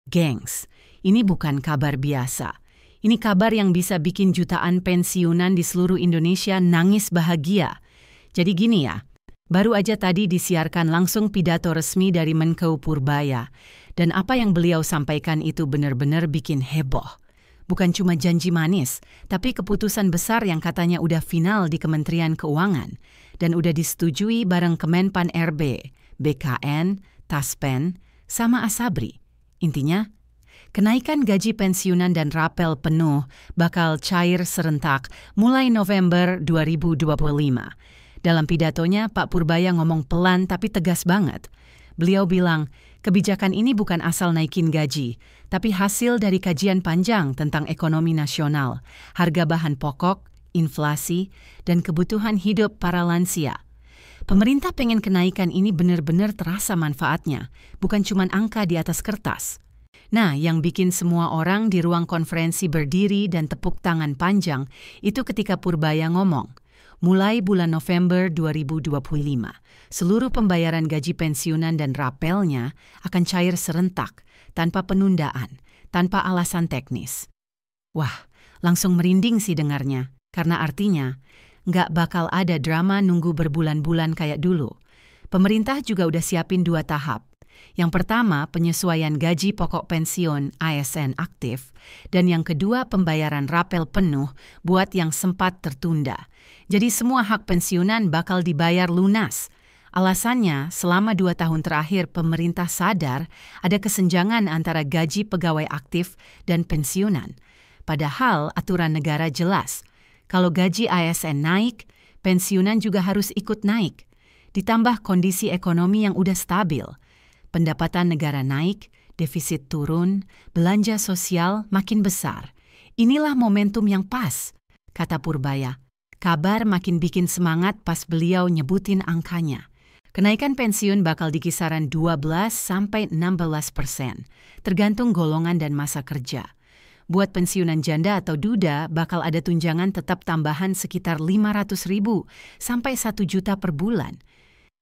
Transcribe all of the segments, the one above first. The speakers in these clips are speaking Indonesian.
Gengs, ini bukan kabar biasa. Ini kabar yang bisa bikin jutaan pensiunan di seluruh Indonesia nangis bahagia. Jadi gini ya, baru aja tadi disiarkan langsung pidato resmi dari Menko Purbaya. Dan apa yang beliau sampaikan itu benar-benar bikin heboh. Bukan cuma janji manis, tapi keputusan besar yang katanya udah final di Kementerian Keuangan. Dan udah disetujui bareng Kemenpan RB, BKN, Taspen, sama Asabri. Intinya, kenaikan gaji pensiunan dan rapel penuh bakal cair serentak mulai November 2025. Dalam pidatonya, Pak Purbaya ngomong pelan tapi tegas banget. Beliau bilang, kebijakan ini bukan asal naikin gaji, tapi hasil dari kajian panjang tentang ekonomi nasional, harga bahan pokok, inflasi, dan kebutuhan hidup para lansia. Pemerintah pengen kenaikan ini benar-benar terasa manfaatnya, bukan cuma angka di atas kertas. Nah, yang bikin semua orang di ruang konferensi berdiri dan tepuk tangan panjang itu ketika Purbaya ngomong, mulai bulan November 2025, seluruh pembayaran gaji pensiunan dan rapelnya akan cair serentak, tanpa penundaan, tanpa alasan teknis. Wah, langsung merinding sih dengarnya, karena artinya nggak bakal ada drama nunggu berbulan-bulan kayak dulu. Pemerintah juga udah siapin 2 tahap. Yang pertama, penyesuaian gaji pokok pensiun ASN aktif, dan yang kedua pembayaran rapel penuh buat yang sempat tertunda. Jadi semua hak pensiunan bakal dibayar lunas. Alasannya, selama 2 tahun terakhir pemerintah sadar ada kesenjangan antara gaji pegawai aktif dan pensiunan. Padahal aturan negara jelas, kalau gaji ASN naik, pensiunan juga harus ikut naik. Ditambah kondisi ekonomi yang udah stabil. Pendapatan negara naik, defisit turun, belanja sosial makin besar. Inilah momentum yang pas, kata Purbaya. Kabar makin bikin semangat pas beliau nyebutin angkanya. Kenaikan pensiun bakal di kisaran 12-16%, tergantung golongan dan masa kerja. Buat pensiunan janda atau duda bakal ada tunjangan tetap tambahan sekitar 500.000 sampai 1 juta per bulan.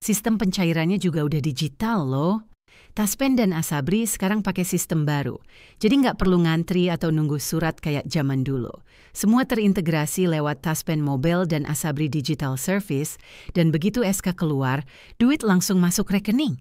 Sistem pencairannya juga udah digital loh. Taspen dan Asabri sekarang pakai sistem baru, jadi nggak perlu ngantri atau nunggu surat kayak zaman dulu. Semua terintegrasi lewat Taspen Mobile dan Asabri Digital Service, dan begitu SK keluar, duit langsung masuk rekening.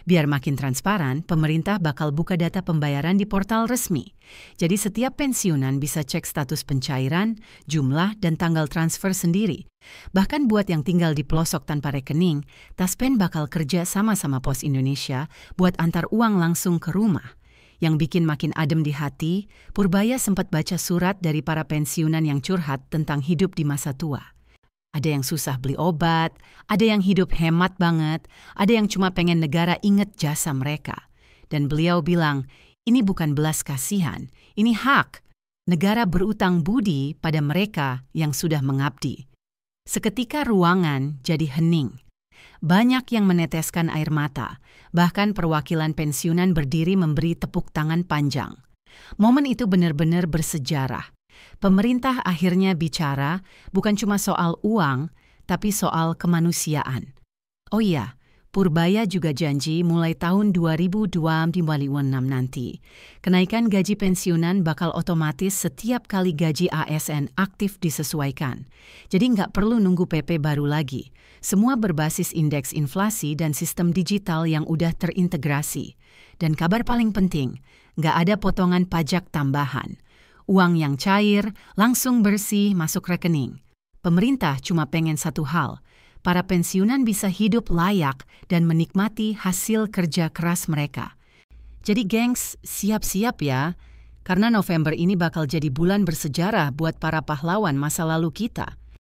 Biar makin transparan, pemerintah bakal buka data pembayaran di portal resmi. Jadi setiap pensiunan bisa cek status pencairan, jumlah, dan tanggal transfer sendiri. Bahkan buat yang tinggal di pelosok tanpa rekening, Taspen bakal kerja sama-sama Pos Indonesia buat antar uang langsung ke rumah. Yang bikin makin adem di hati, Purbaya sempat baca surat dari para pensiunan yang curhat tentang hidup di masa tua. Ada yang susah beli obat, ada yang hidup hemat banget, ada yang cuma pengen negara inget jasa mereka. Dan beliau bilang, ini bukan belas kasihan, ini hak. Negara berutang budi pada mereka yang sudah mengabdi. Seketika ruangan jadi hening. Banyak yang meneteskan air mata, bahkan perwakilan pensiunan berdiri memberi tepuk tangan panjang. Momen itu benar-benar bersejarah. Pemerintah akhirnya bicara bukan cuma soal uang, tapi soal kemanusiaan. Oh iya, Purbaya juga janji mulai tahun 2026 nanti, kenaikan gaji pensiunan bakal otomatis setiap kali gaji ASN aktif disesuaikan. Jadi nggak perlu nunggu PP baru lagi. Semua berbasis indeks inflasi dan sistem digital yang udah terintegrasi. Dan kabar paling penting, nggak ada potongan pajak tambahan. Uang yang cair, langsung bersih masuk rekening. Pemerintah cuma pengen satu hal, para pensiunan bisa hidup layak dan menikmati hasil kerja keras mereka. Jadi gengs, siap-siap ya, karena November ini bakal jadi bulan bersejarah buat para pahlawan masa lalu kita.